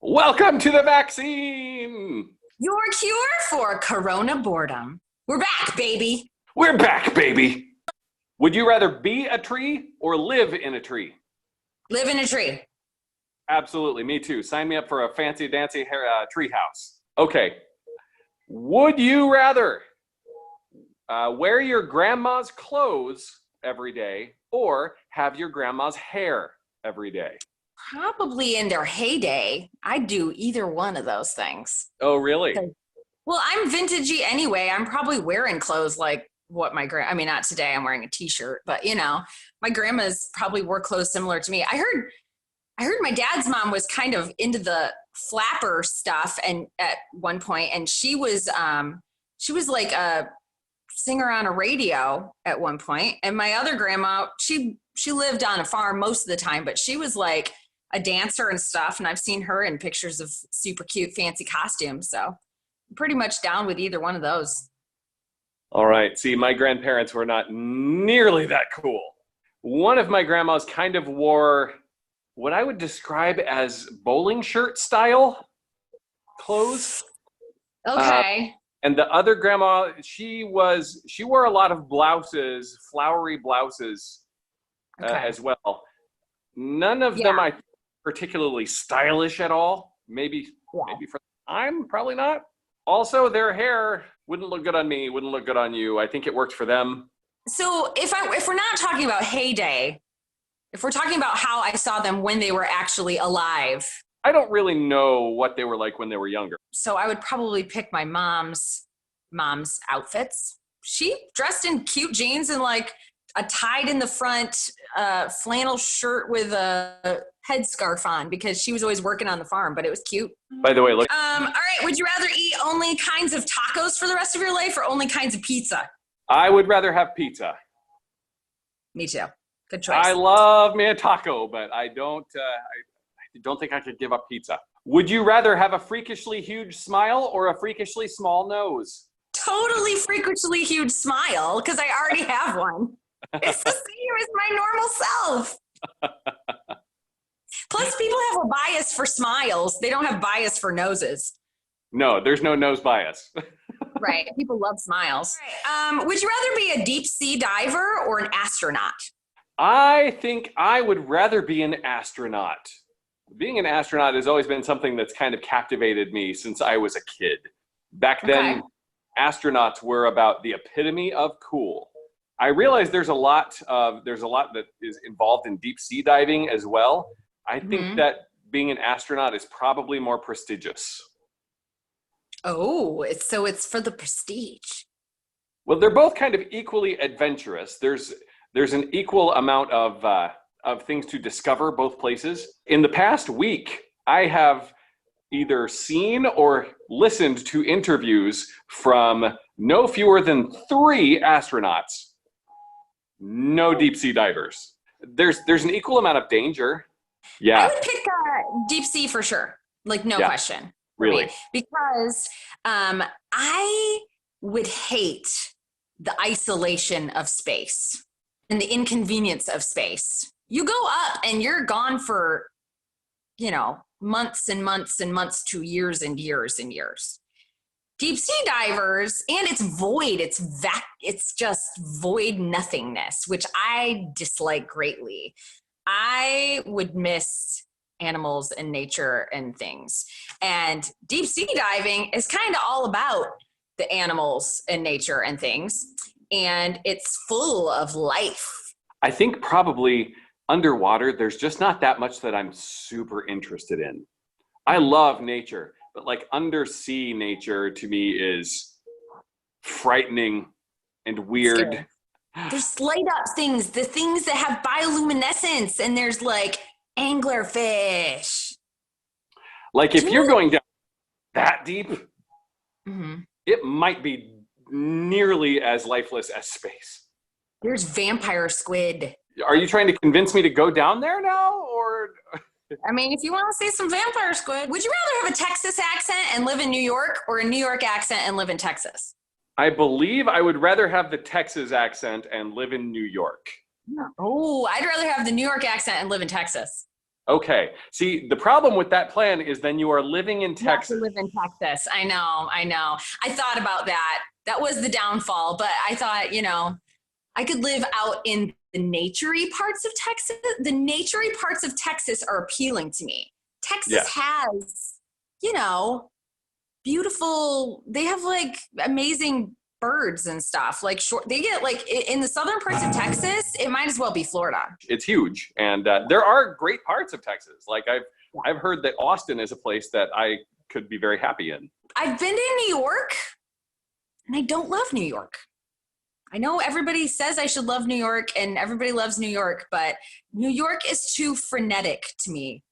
Welcome to the vaccine. Your cure for corona boredom. We're back, baby. We're back, baby. Would you rather be a tree or live in a tree? Live in a tree. Absolutely, me too. Sign me up for a fancy dancy tree house. Okay. Would you rather wear your grandma's clothes every day or have your grandma's hair every day? Probably in their heyday, I'd do either one of those things. Oh, really? Well, I'm vintagey anyway. I'm probably wearing clothes like what not today, I'm wearing a t-shirt, but my grandma's probably wore clothes similar to me. I heard my dad's mom was kind of into the flapper stuff and at one point, and she was like a singer on a radio at one point. And my other grandma, she lived on a farm most of the time, but she was like a dancer and stuff. And I've seen her in pictures of super cute, fancy costumes. So I'm pretty much down with either one of those. All right. See, my grandparents were not nearly that cool. One of my grandmas kind of wore what I would describe as bowling shirt style clothes. Okay. And the other grandma, she wore a lot of blouses, flowery blouses as well. None of them I particularly stylish at all. Maybe for the time, probably not. Also, their hair wouldn't look good on me, wouldn't look good on you. I think it worked for them. So if we're not talking about heyday, if we're talking about how I saw them when they were actually alive. I don't really know what they were like when they were younger. So I would probably pick my mom's outfits. She dressed in cute jeans and like a tied in the front flannel shirt with a headscarf on because she was always working on the farm, but it was cute. By the way, look. All right. Would you rather eat only kinds of tacos for the rest of your life or only kinds of pizza? I would rather have pizza. Me too. Good choice. I love me a taco, but I don't think I could give up pizza. Would you rather have a freakishly huge smile or a freakishly small nose? Totally freakishly huge smile because I already have one. It's the same as my normal self. Plus, people have a bias for smiles. They don't have bias for noses. No, there's no nose bias. Right. People love smiles. Right. Would you rather be a deep sea diver or an astronaut? I think I would rather be an astronaut. Being an astronaut has always been something that's kind of captivated me since I was a kid. Back then, astronauts were about the epitome of cool. I realize there's a lot that is involved in deep sea diving as well. I think that being an astronaut is probably more prestigious. Oh, it's for the prestige. Well, they're both kind of equally adventurous. There's an equal amount of things to discover both places. In the past week, I have either seen or listened to interviews from no fewer than 3 astronauts. No deep sea divers. There's an equal amount of danger. Yeah. I would pick deep sea for sure. Like no question. Really? Because I would hate the isolation of space and the inconvenience of space. You go up and you're gone for, months and months and months to years and years and years. Deep sea divers, and it's void. It's just void nothingness, which I dislike greatly. I would miss animals and nature and things. And deep sea diving is kind of all about the animals and nature and things. And it's full of life. I think probably underwater, there's just not that much that I'm super interested in. I love nature, but like undersea nature to me is frightening and weird. Scary. There's light up things, the things that have bioluminescence, and there's like anglerfish. Like if you're going down that deep, it might be nearly as lifeless as space. There's vampire squid. Are you trying to convince me to go down there now, or? I mean, if you want to see some vampire squid, would you rather have a Texas accent and live in New York or a New York accent and live in Texas? I believe I would rather have the Texas accent and live in New York. Oh, I'd rather have the New York accent and live in Texas. Okay. See, the problem with that plan is then you are living in You have to Texas. live in Texas. I know. I thought about that. That was the downfall, but I thought, I could live out in the naturey parts of Texas. The naturey parts of Texas are appealing to me. Texas Yeah. has, beautiful, they have like amazing birds and stuff. Like they get like in the southern parts of Texas, it might as well be Florida. It's huge. And there are great parts of Texas. Like I've heard that Austin is a place that I could be very happy in. I've been to New York and I don't love New York. I know everybody says I should love New York and everybody loves New York, but New York is too frenetic to me.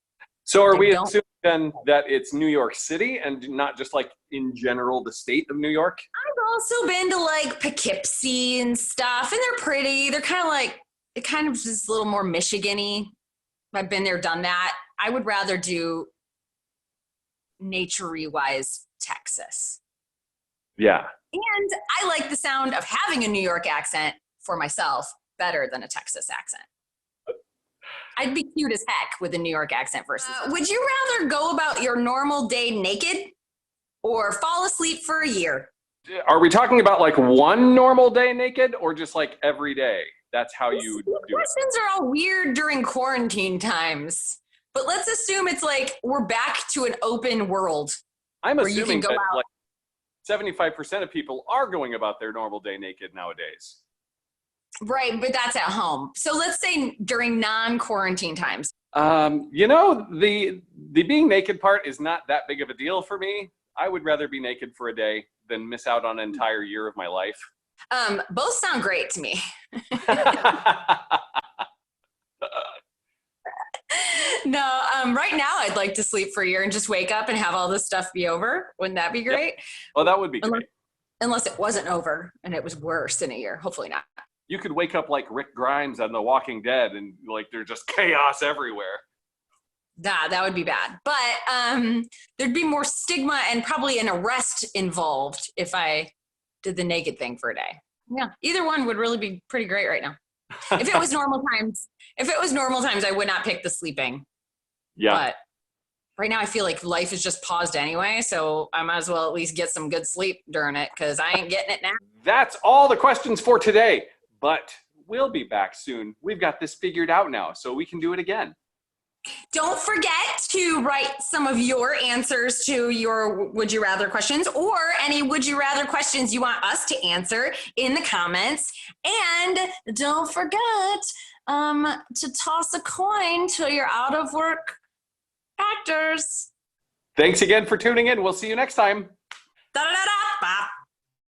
So are we assuming then that it's New York City and not just like in general the state of New York? I've also been to like Poughkeepsie and stuff, and they're pretty. They're kind of like, it kind of just a little more Michigan-y. I've been there, done that. I would rather do nature-y wise Texas. Yeah. And I like the sound of having a New York accent for myself better than a Texas accent. I'd be cute as heck with a New York accent versus. Would you rather go about your normal day naked or fall asleep for a year? Are we talking about like one normal day naked or just like every day? That's how you do it. Questions are all weird during quarantine times. But let's assume it's like we're back to an open world. I'm assuming that like 75% of people are going about their normal day naked nowadays. Right, but that's at home. So let's say during non-quarantine times. The being naked part is not that big of a deal for me. I would rather be naked for a day than miss out on an entire year of my life. Both sound great to me. No, right now I'd like to sleep for a year and just wake up and have all this stuff be over. Wouldn't that be great? Yep. Well, that would be great. Unless it wasn't over and it was worse in a year. Hopefully not. You could wake up like Rick Grimes on The Walking Dead and like there's just chaos everywhere. That would be bad. But there'd be more stigma and probably an arrest involved if I did the naked thing for a day. Yeah, either one would really be pretty great right now. If it was normal times, I would not pick the sleeping. Yeah. But right now I feel like life is just paused anyway, so I might as well at least get some good sleep during it because I ain't getting it now. That's all the questions for today, but we'll be back soon. We've got this figured out now, so we can do it again. Don't forget to write some of your answers to your Would You Rather questions or any Would You Rather questions you want us to answer in the comments. And don't forget to toss a coin to your out of work actors. Thanks again for tuning in. We'll see you next time. Da-da-da-da.